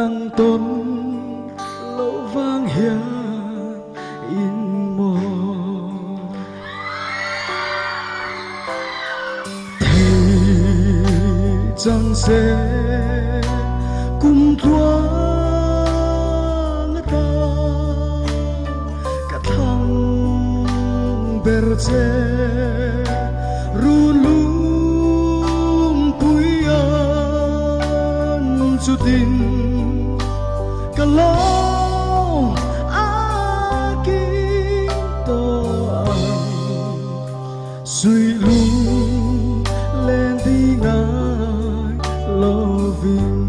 nắng tôn lỗ vang hiền in mồ thì chẳng sẽ cùng thua ta cả thang berce rulung puyan sutin kalau aking toan suy lung lên đi ngai loving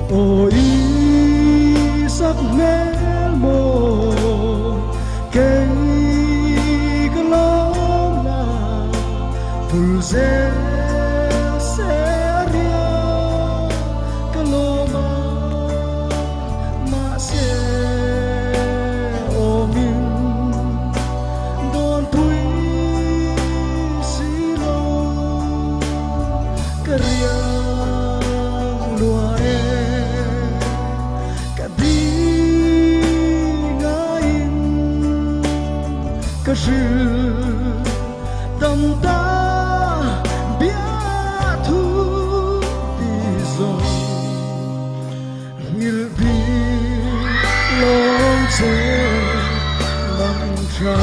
ôi sắc mến mồ cây kalau na pulse可是当他别土地上il long che mang tra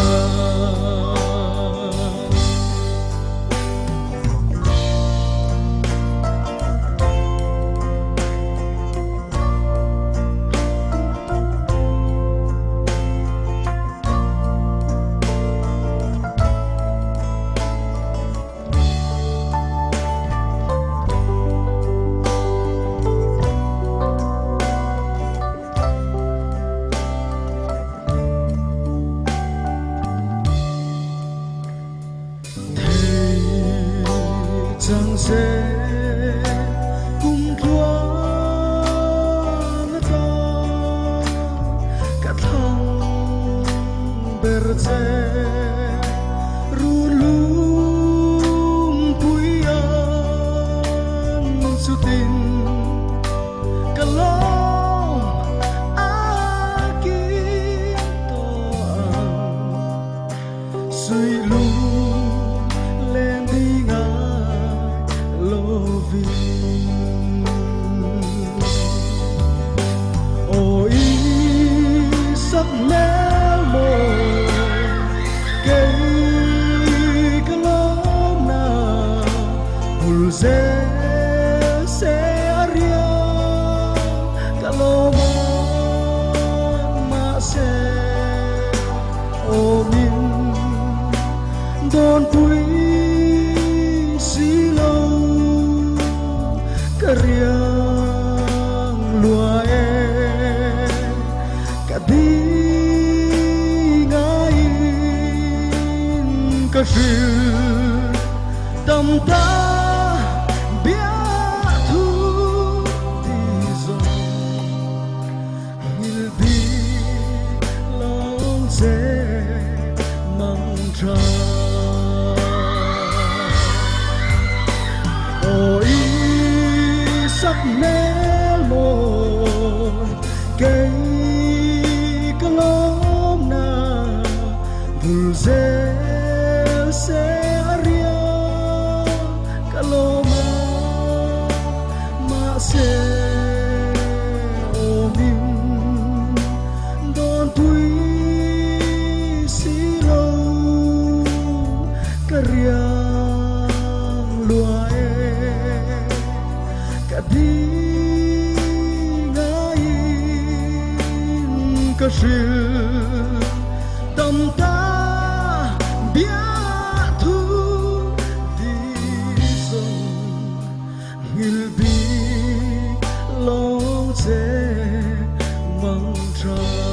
chẳng sẽ cùng thua ta cả thang berce rulung puyan sutin kalau aking toan suy lung lên đi ôi sắc mến mồ cây cái lốm na pulse seria kalau ma se omin don pui riang luae kadi ngain kasi tam ta bia thu di zong il bi long se mang tra sắc mến mồ cây cái lốm na dulce seria kalau ma se omin don tui silo kariang luae đi ngài cái sự tâm ta biết thu đi sông người bi lòng dễ mong cho